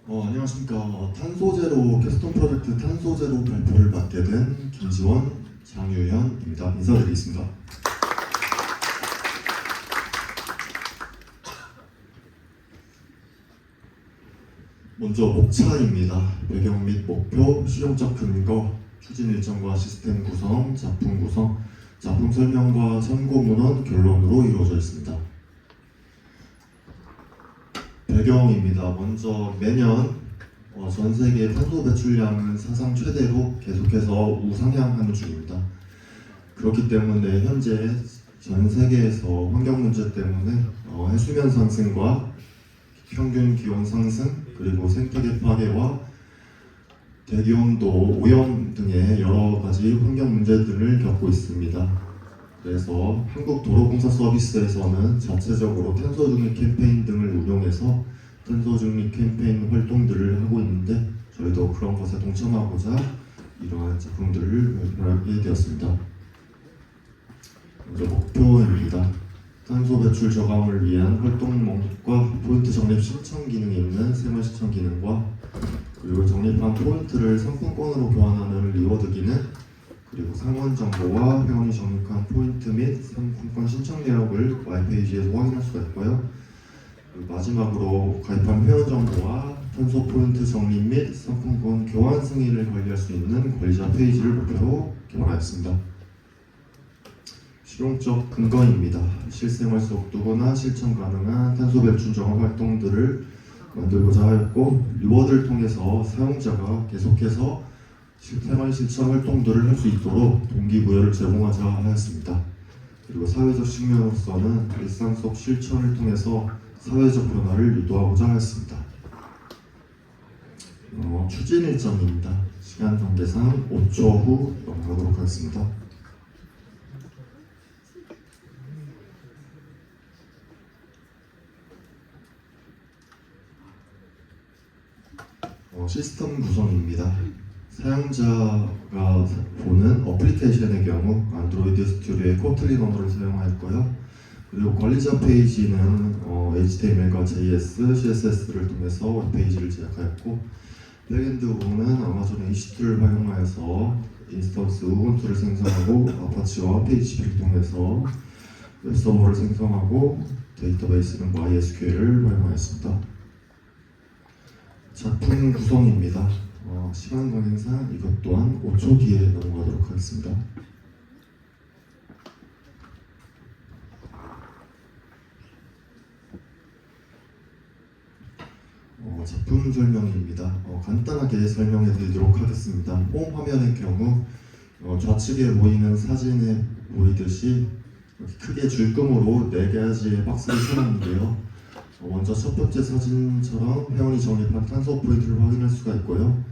안녕하십니까. 탄소제로 캐스톤 프로젝트 탄소제로 발표를 맡게 된 김지원, 장유현입니다. 인사드리겠습니다. 먼저 목차입니다. 배경 및 목표, 실용적 근거, 추진 일정과 시스템 구성, 작품 구성, 작품 설명과 참고 문헌, 결론으로 이루어져 있습니다. 배경입니다. 먼저 매년 전 세계 탄소 배출량은 사상 최대로 계속해서 우상향하는 중입니다. 그렇기 때문에 현재 전 세계에서 환경 문제 때문에 해수면 상승과 평균 기온 상승, 그리고 생태계 파괴와 대기온도 오염 등의 여러 가지 환경 문제들을 겪고 있습니다. 그래서 한국도로공사 서비스에서는 자체적으로 탄소 중립 캠페인 등을 운용해서 탄소 중립 캠페인 활동들을 하고 있는데, 저희도 그런 것에 동참하고자 이러한 제품들을 발표하게 되었습니다. 먼저 목표입니다. 탄소 배출 저감을 위한 활동 목록과 포인트 적립 신청 기능이 있는 새마을 시청 기능과, 그리고 적립한 포인트를 상품권으로 교환하는 리워드 기능, 그리고 상원 정보와 회원이 적립한 포인트 및 상품권 신청 내역을 Y페이지에서 확인할 수가 있고요. 그리고 마지막으로 가입한 회원 정보와 탄소 포인트 적립 및 상품권 교환 승인을 관리할 수 있는 관리자 페이지를 목표로 개발하였습니다. 실용적 근거입니다. 실생활 속 누구나 실천 가능한 탄소 배출 저감 활동들을 만들고자 하였고, 리워드를 통해서 사용자가 계속해서 생활 실천 활동들을 할 수 있도록 동기부여를 제공하자 하였습니다. 그리고 사회적 측면으로서는 일상 속 실천을 통해서 사회적 변화를 유도하고자 하였습니다. 추진 일정입니다. 시간 관계상 5초 후 넘어가도록 하겠습니다. 시스템 구성입니다. 사용자가 보는 어플리케이션의 경우 안드로이드 스튜디오의 코틀린 언어를 사용하였고요. 그리고 관리자 페이지는 HTML과 JS, CSS를 통해서 웹페이지를 제작하였고, 백엔드 부분은 아마존 EC2를 활용하여서 인스턴스 우분투를 생성하고 아파치와 PHP를 통해서 웹서버를 생성하고, 데이터베이스는 MySQL을 활용하였습니다. 작품 구성입니다. 시간 관계상 이것 또한 5초 뒤에 넘어가도록 하겠습니다. 작품 설명입니다. 간단하게 설명해 드리도록 하겠습니다. 홈 화면의 경우 좌측에 보이는 사진에 보이듯이 크게 줄금으로 4가지의 박스를 쳐놨는데요. 먼저 첫 번째 사진처럼 회원이 적립한 탄소 포인트를 확인할 수가 있고요.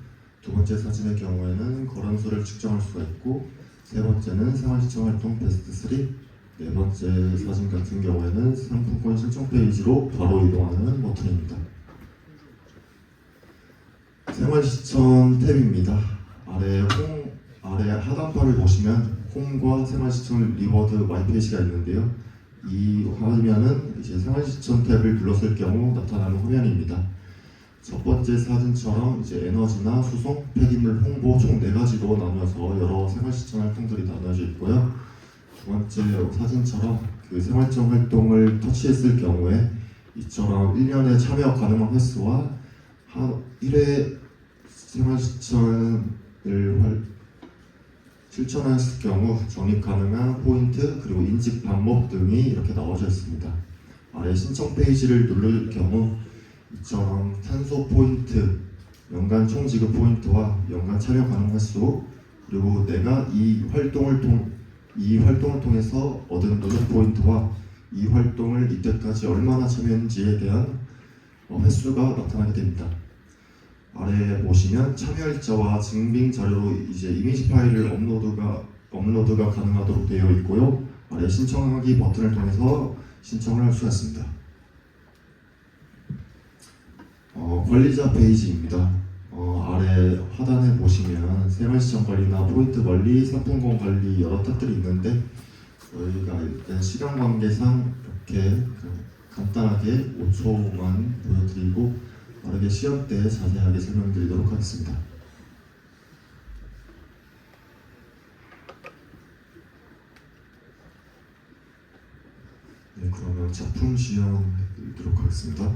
두 번째 사진의 경우에는 거란수를 측정할 수가 있고, 세 번째는 생활시청 활동 베스트 3, 네 번째 사진 같은 경우에는 상품권 신청 페이지로 바로 이동하는 버튼입니다. 생활시청 탭입니다. 아래 하단바를 보시면 홈과 생활시청 리워드 Y페이지가 있는데요. 이 화면은 이제 생활시청 탭을 눌렀을 경우 나타나는 화면입니다. 첫 번째 사진처럼 이제 에너지나 수송, 폐기물 홍보 총 4가지로 나누어서 여러 생활시청 활동들이 나눠져 있고요. 두 번째 사진처럼 그 생활시청 활동을 터치했을 경우에 이처럼 1년에 참여 가능한 횟수와 1회 생활시청을 실천했을 경우 적립 가능한 포인트, 그리고 인식 방법 등이 이렇게 나와져 있습니다. 아래 신청 페이지를 누를 경우 이처럼 탄소 포인트, 연간 총 지급 포인트와 연간 참여 가능 횟수, 그리고 내가 이 활동을 통해서 얻은 누적 포인트와 이 활동을 이때까지 얼마나 참여했는지에 대한 횟수가 나타나게 됩니다. 아래에 보시면 참여 일자와 증빙 자료로 이제 이미지 파일을 업로드가 가능하도록 되어 있고요. 아래 신청하기 버튼을 통해서 신청을 할 수가 있습니다. 관리자 페이지입니다. 아래 하단에 보시면 생활시청 관리나 포인트 관리, 상품권 관리 여러 탭들이 있는데, 저희가 일단 시간 관계상 이렇게 간단하게 5초만 보여드리고 빠르게 시험 때 자세하게 설명드리도록 하겠습니다. 네, 그러면 작품 시연 드리도록 하겠습니다.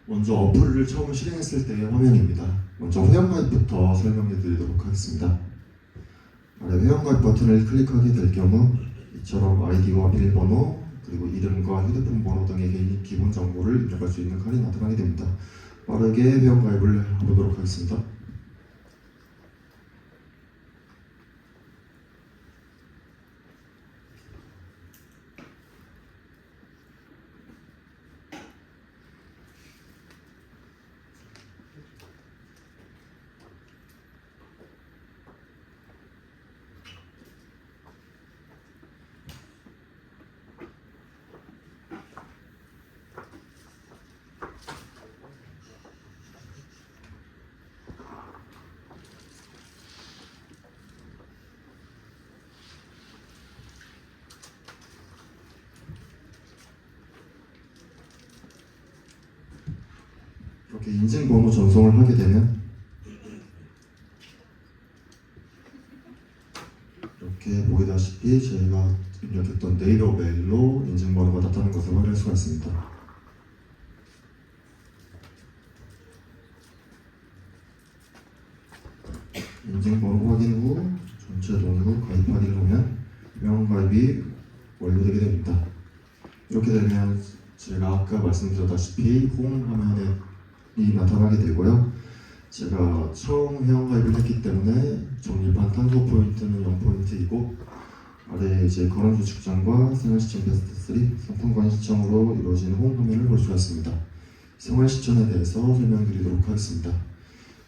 먼저 어플을 처음 실행했을 때의 화면입니다. 먼저 회원가입부터 설명해 드리도록 하겠습니다. 아래 회원가입 버튼을 클릭하게 될 경우 이처럼 아이디와 비밀번호 그리고 이름과 휴대폰 번호 등의 개인 기본 정보를 입력할 수 있는 칸이 나타나게 됩니다. 빠르게 회원가입을 해보도록 하겠습니다. 이렇게 인증번호 전송을 하게 되면 이렇게 보이다시피 저희가 입력했던 네이버 메일로 인증번호가 나타나는 것을 확인할 수가 있습니다. 인증번호 확인 후 전체 동의 후 가입 확인을 하면 회원가입이 완료되게 됩니다. 이렇게 되면 제가 아까 말씀드렸다시피 홈 화면에 나타나게 되고요. 제가 처음 회원가입을 했기 때문에 적립한 탄소 포인트는 0포인트이고 아래 이제 거론소 측정과 생활시청 베스트 3 상품권 시청으로 이루어지는 홈 화면을 볼 수가 있습니다. 생활시청에 대해서 설명드리도록 하겠습니다.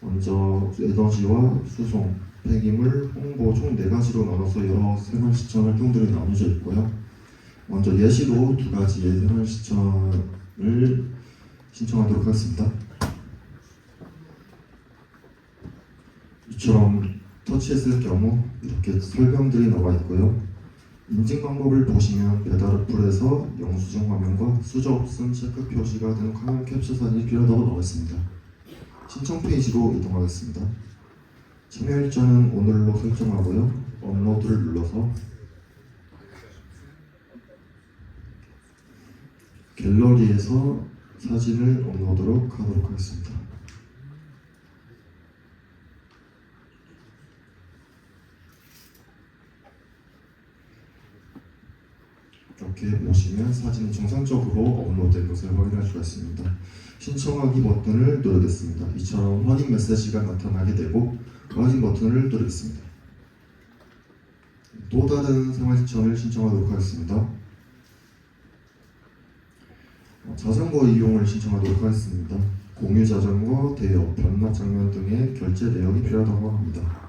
먼저 에너지와 수송, 폐기물, 홍보 총 4가지로 나눠서 여러 생활시청 활동들이 나눠져 있고요. 먼저 예시로 2가지의 생활시청을 신청하도록 하겠습니다. 이처럼 터치했을 경우 이렇게 설명들이 나와 있고요. 인증 방법을 보시면 배달 어플에서 영수증 화면과 수저 없음 체크 표시가 되는 화면 캡처 사진이 필요하다고 나와 있습니다. 신청 페이지로 이동하겠습니다. 참여 일자는 오늘로 설정하고요. 업로드를 눌러서 갤러리에서 사진을 업로드로 하도록 하겠습니다. 이렇게 보시면 사진이 정상적으로 업로드된 것을 확인할 수가 있습니다. 신청하기 버튼을 누르겠습니다. 이처럼 확인 메시지가 나타나게 되고 확인 버튼을 누르겠습니다. 또 다른 생활시청을 신청하도록 하겠습니다. 자전거 이용을 신청하도록 하겠습니다. 공유 자전거, 대여, 반납 장면 등의 결제 내역이 필요하다고 합니다.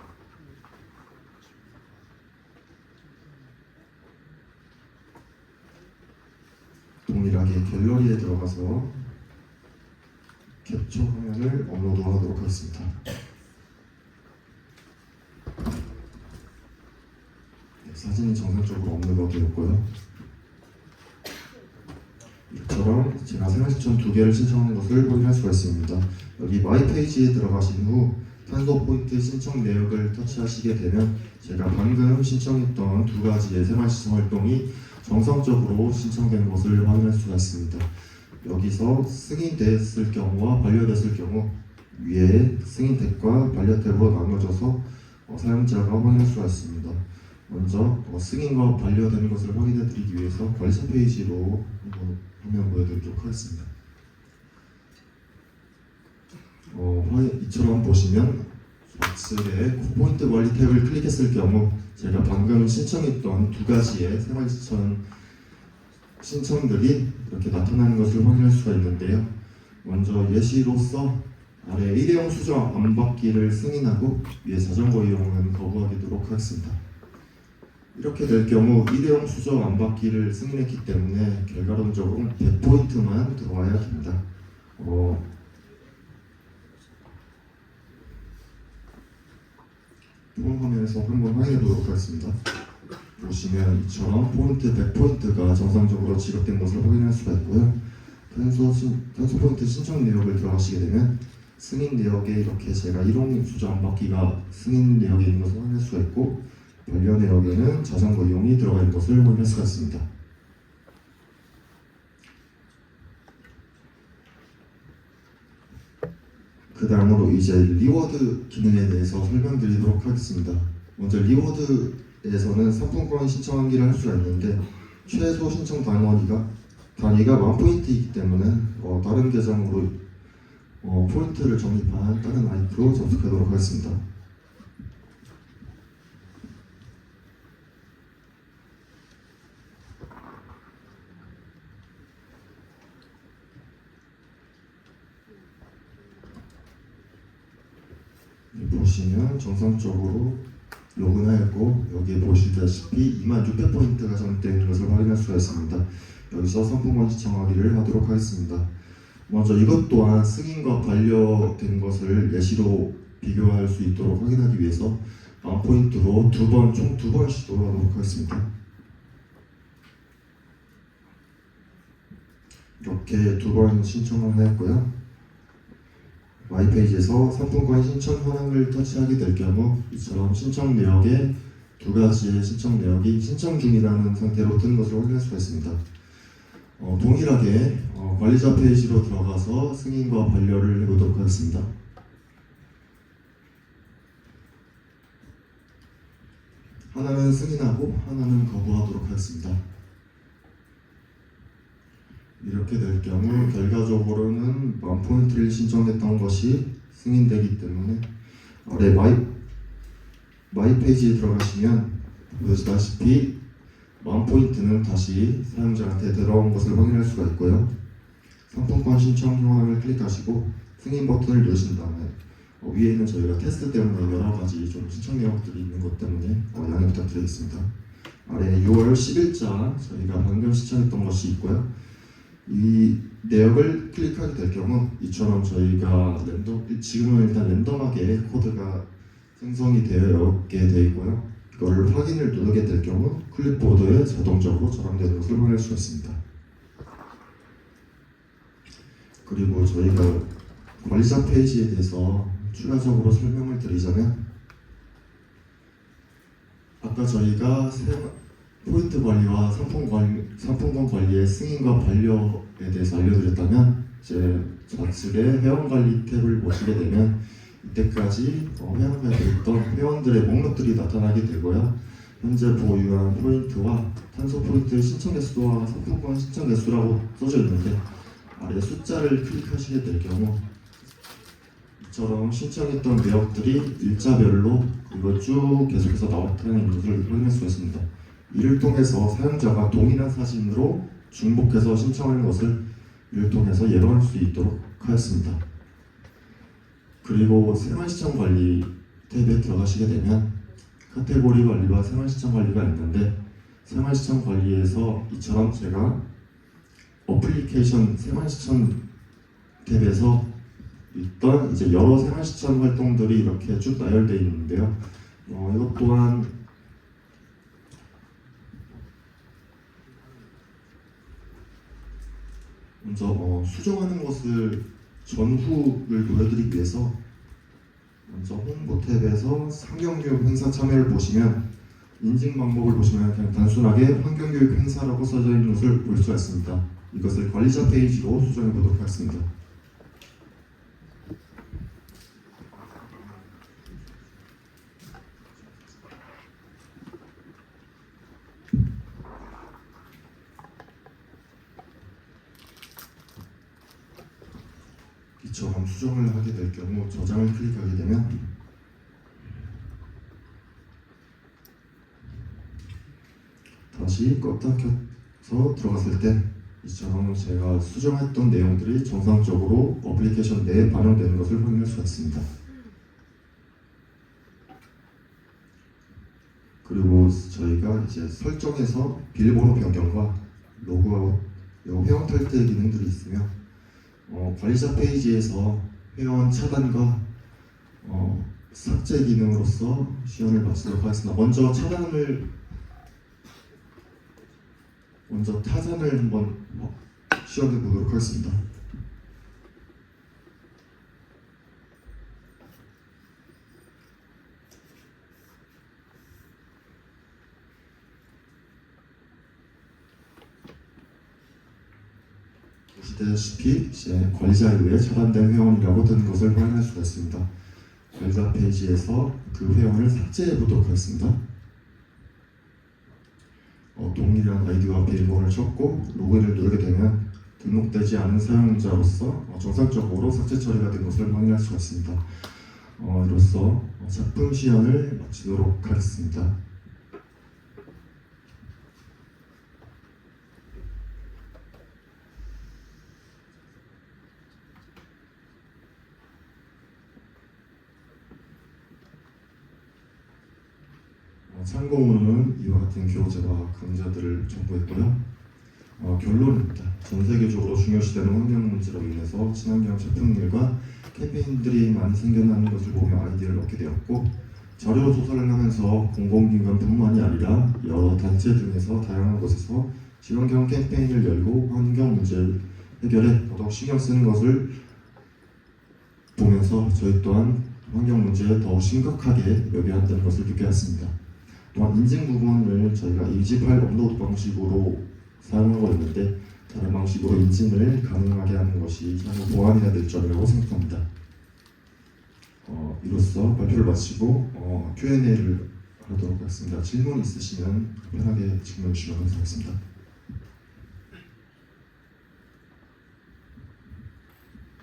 동일하게 갤러리에 들어가서 캡처 화면을 업로드하도록 하겠습니다. 네, 사진이 정상적으로 업로드되었고요. 이처럼 제가 생활시청 2개를 신청한 것을 확인할 수가 있습니다. 여기 마이 페이지에 들어가신 후 탄소 포인트 신청 내역을 터치하시게 되면 제가 방금 신청했던 2가지의 생활시청 활동이 정상적으로 신청된 것을 확인할 수가 있습니다. 여기서 승인됐을 경우와 반려됐을 경우 위에 승인택과 반려 탭으로 나눠져서 사용자가 확인할 수가 있습니다. 먼저 승인과 반려되는 것을 확인해 드리기 위해서 관리자 페이지로 한번 화면 보여드리도록 하겠습니다. 이처럼 보시면 좌측에 포인트 관리 탭을 클릭했을 경우 제가 방금 신청했던 2가지의 생활시청 신청들이 이렇게 나타나는 것을 확인할 수가 있는데요. 먼저 예시로서 아래 일회용 수저 안 받기를 승인하고 위에 자전거 이용은 거부하도록 하겠습니다. 이렇게 될 경우 일회용 수저 안 받기를 승인했기 때문에 결과론적으로 100포인트만 들어와야 됩니다. 폰 화면에서 한번 확인해 보도록 하겠습니다. 보시면 이처럼 포인트 100포인트가 정상적으로 지급된 것을 확인할 수가 있고요. 탄소 포인트 신청 내역을 들어가시게 되면 승인 내역에 이렇게 제가 일회용 수저 안 받기가 승인 내역에 있는 것을 확인할 수가 있고, 반려 내역에는 자전거 이용이 들어가 있는 것을 확인할 수가 있습니다. 그 다음으로 이제 리워드 기능에 대해서 설명드리도록 하겠습니다. 먼저 리워드에서는 상품권 신청하기를 할 수가 있는데, 최소 신청 단위가 10,000포인트이기 때문에 다른 계정으로 포인트를 적립한 다른 아이디로 접속하도록 하겠습니다. 보시면 정상적으로 로그인하였고, 여기에 보시다시피 26,000포인트가 적립되어 있는 것을 확인할 수가 있습니다. 여기서 상품권 신청하기를 하도록 하겠습니다. 먼저 이것 또한 승인과 반려된 것을 예시로 비교할 수 있도록 확인하기 위해서 10,000포인트로 총 2번 시도하도록 하겠습니다. 이렇게 2번 신청을 하였고요. 마이페이지에서 상품권 신청 현황을 터치하게 될 경우 이처럼 신청 내역에 2가지의 신청 내역이 신청 중이라는 상태로 뜨는 것을 확인할 수가 있습니다. 동일하게 관리자 페이지로 들어가서 승인과 반려를 해보도록 하겠습니다. 하나는 승인하고 하나는 거부하도록 하겠습니다. 이렇게 될 경우 결과적으로는 10,000포인트를 신청했던 것이 승인되기 때문에 아래 마이 페이지에 들어가시면 보시다시피 10,000포인트는 다시 사용자한테 들어온 것을 확인할 수가 있고요. 상품권 신청 현황을 클릭하시고 승인 버튼을 누르신 다음에 위에는 저희가 테스트 때문에 여러 가지 좀 신청 내역들이 있는 것 때문에 양해 부탁드리겠습니다. 아래 6월 10일자 저희가 방금 신청했던 것이 있고요. 이 내역을 클릭하게 될 경우 이처럼 저희가 지금은 일단 랜덤하게 코드가 생성이 되게 되어 있고요. 이걸 확인을 누르게 될 경우 클립보드에 자동적으로 저장되는 것을 확인할 수가 있습니다. 그리고 저희가 관리자 페이지에 대해서 추가적으로 설명을 드리자면, 아까 저희가 포인트 관리와 상품권 관리의 승인과 반려에 대해서 알려드렸다면, 이제 좌측에 회원관리 탭을 보시게 되면 이때까지 회원가입에 있던 회원들의 목록들이 나타나게 되고요. 현재 보유한 포인트와 탄소 포인트 신청 개수와 상품권 신청 개수라고 써져 있는데, 아래 숫자를 클릭하시게 될 경우 이처럼 신청했던 내역들이 일자별로 이거 쭉 계속해서 나타나는 것을 확인할 수가 있습니다. 이를 통해서 사용자가 동일한 사진으로 중복해서 신청하는 것을 이를 통해서 예방할 수 있도록 하였습니다. 그리고 생활시청 관리 탭에 들어가시게 되면 카테고리 관리와 생활시청 관리가 있는데, 생활시청 관리에서 이처럼 제가 어플리케이션 생활시청 탭에서 있던 이제 여러 생활시청 활동들이 이렇게 쭉 나열되어 있는데요. 이것 또한 먼저 수정하는 것을 전후를 보여드리기 위해서 먼저 홍보 탭에서 환경교육 행사 참여를 보시면 인증 방법을 보시면 그냥 단순하게 환경교육 행사라고 써져 있는 것을 볼 수가 있습니다. 이것을 관리자 페이지로 수정해 보도록 하겠습니다. 이처럼 수정을 하게 될 경우 저장을 클릭하게 되면 다시 껐다 들어갔을 때 이처럼 제가 수정했던 내용들이 정상적으로 어플리케이션 내에 반영되는 것을 확인할 수가 있습니다. 그리고 저희가 이제 설정에서 비밀번호 변경과 로그아웃, 회원 탈퇴 기능들이 있으며 관리자 페이지에서 회원 차단과 삭제 기능으로서 시연을 마치도록 하겠습니다. 먼저 타잔을 한번 시연해 보도록 하겠습니다. 보시다시피 이제 관리자에 의해 차단된 회원이라고 뜬 것을 확인할 수가 있습니다. 관리자 페이지에서 그 회원을 삭제해 보도록 하겠습니다. 동일한 아이디와 비밀번호를 쳤고 로그인을 누르게 되면 등록되지 않은 사용자로서 정상적으로 삭제 처리가 된 것을 확인할 수가 있습니다. 이로써 작품 시연을 마치도록 하겠습니다. 참고문은 이와 같은 교재와 강좌들을 첨부했고요. 결론입니다. 전 세계적으로 중요시되는 환경 문제로 인해서 친환경 제품들과 캠페인들이 많이 생겨나는 것을 보며 아이디어를 얻게 되었고, 자료 조사를 하면서 공공기관뿐만이 아니라 여러 단체 등에서 다양한 곳에서 친환경 캠페인을 열고 환경 문제 해결에 더더욱 신경 쓰는 것을 보면서 저희 또한 환경 문제에 더 심각하게 여겨야 한다는 것을 느꼈습니다. 또한 인증 부분을 저희가 EG 파일 업로드 방식으로 사용하고 있는데 다른 방식으로 인증을 가능하게 하는 것이 향후 보완해야 될 점이라고 생각합니다. 이로써 발표를 마치고 Q&A를 하도록 하겠습니다. 질문 있으시면 편하게 질문 주시면 감사하겠습니다.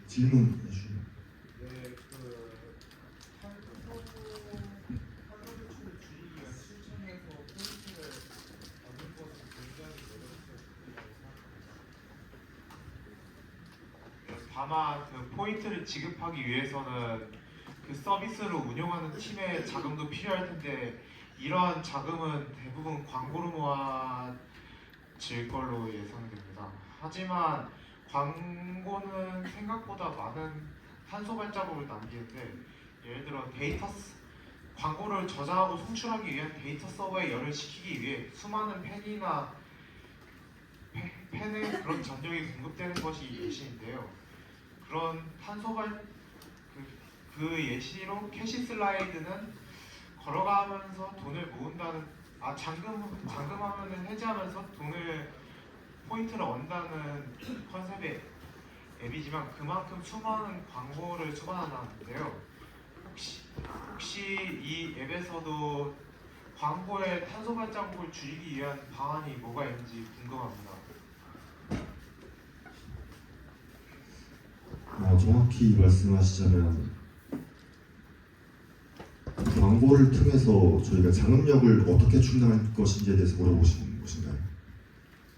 질문 해주시면. 다만 그 포인트를 지급하기 위해서는 그 서비스를 운영하는 팀의 자금도 필요할 텐데 이러한 자금은 대부분 광고로 모아질 걸로 예상됩니다. 하지만 광고는 생각보다 많은 탄소 발자국을 남기는데 예를 들어 광고를 저장하고 송출하기 위한 데이터 서버에 열을 식히기 위해 수많은 펜의 그런 전력이 공급되는 것이 예시인데요. 그런 그 예시로 캐시 슬라이드는 걸어가면서 돈을 모은다는 잔금하면은 해지하면서 포인트를 얻는다는 컨셉의 앱이지만 그만큼 수많은 광고를 수반한다는데요. 혹시 이 앱에서도 광고의 탄소 발자국을 줄이기 위한 방안이 뭐가 있는지 궁금합니다. 정확히 말씀하시자면 광고를 통해서 저희가 장음력을 어떻게 충당할 것인지에 대해서 물어보시는 것인가요?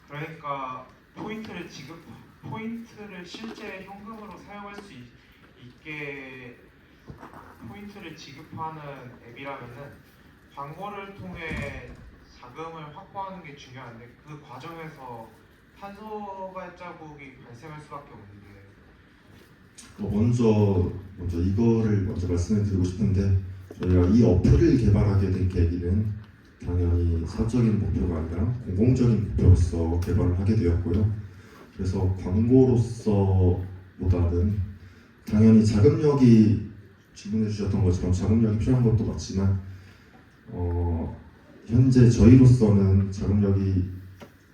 그러니까 포인트를 실제 현금으로 사용할 수 있게 포인트를 지급하는 앱이라면은 광고를 통해 자금을 확보하는 게 중요한데 그 과정에서 탄소 발자국이 발생할 수밖에 없는데 먼저 이거를 말씀을 드리고 싶은데 저희가 이 어플을 개발하게 된 계기는 당연히 사적인 목표가 아니라 공공적인 목표로서 개발을 하게 되었고요. 그래서 광고로서보다는 당연히 자금력이 질문해 주셨던 것처럼 자금력이 필요한 것도 맞지만 현재 저희로서는 자금력이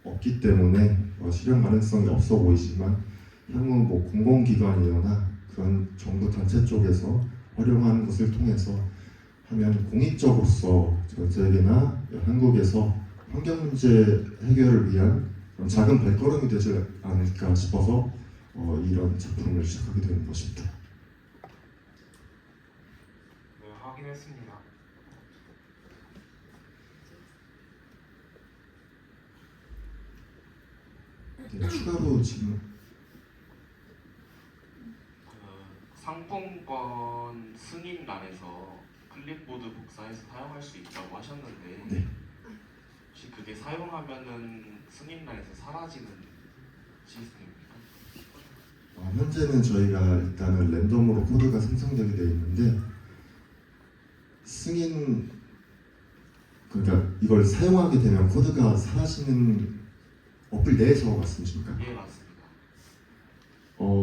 없기 때문에 실현 가능성이 없어 보이지만 향후 공공기관이거나 그런 정부 단체 쪽에서 활용하는 것을 통해서 하면 공익적으로서 전 세계나 한국에서 환경 문제 해결을 위한 작은 발걸음이 되지 않을까 싶어서 이런 작품을 시작하게 된 것입니다. 네, 확인했습니다. 네, 추가로 질문. 그 상품권 승인란에서 클립보드 복사해서 사용할 수 있다고 하셨는데 네. 혹시 그게 사용하면은 승인란에서 사라지는 시스템입니까? 현재는 저희가 일단은 랜덤으로 코드가 생성되게 되어 있는데 승인 그러니까 이걸 사용하게 되면 코드가 사라지는 어플 내에서 말씀이십니까? 예, 맞습니다.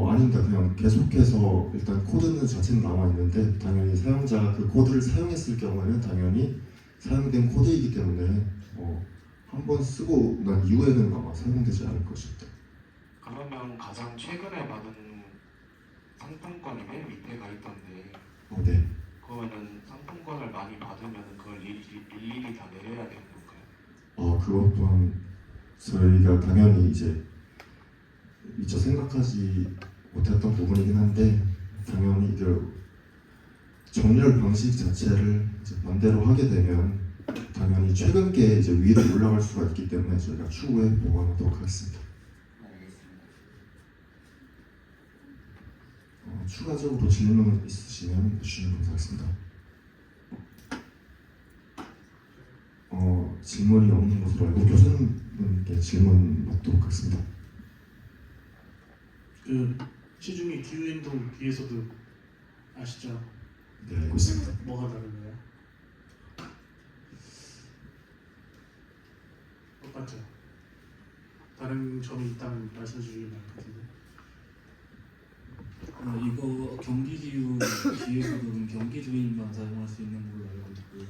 아닙니다. 그냥 계속해서 일단 코드는 자체는 남아 있는데 당연히 사용자가 그 코드를 사용했을 경우에는 당연히 사용된 코드이기 때문에 한 번 쓰고 난 이후에는 아마 사용되지 않을 것입니다. 그러면 가장 최근에 받은 상품권이 맨 밑에 가 있던데 네. 그러면은 상품권을 많이 받으면 그걸 일일이 다 내려야 되는 건가요? 그것 또한 저희가 당연히 이제 미처 생각하지 못했던 부분이긴 한데 당연히 그 정렬 방식 자체를 이제 반대로 하게 되면 당연히 최근 게 이제 위로 올라갈 수가 있기 때문에 저희가 추후에 보완하도록 하겠습니다. 알겠습니다. 추가적으로 질문 있으시면 해주시면 감사하겠습니다. 질문이 없는 것으로 알고 교수님께 질문 받도록 하겠습니다. 그 시중에 기후행동 뒤에서도 아시죠? 네, 알고 있습니다. 뭐가 다른가요? 똑같죠? 다른 점이 있다면 말씀해 주시면 될 것 같은데. 이거 경기지유 뒤에서도 경기도인만 사용할 수 있는 걸로 알고 있고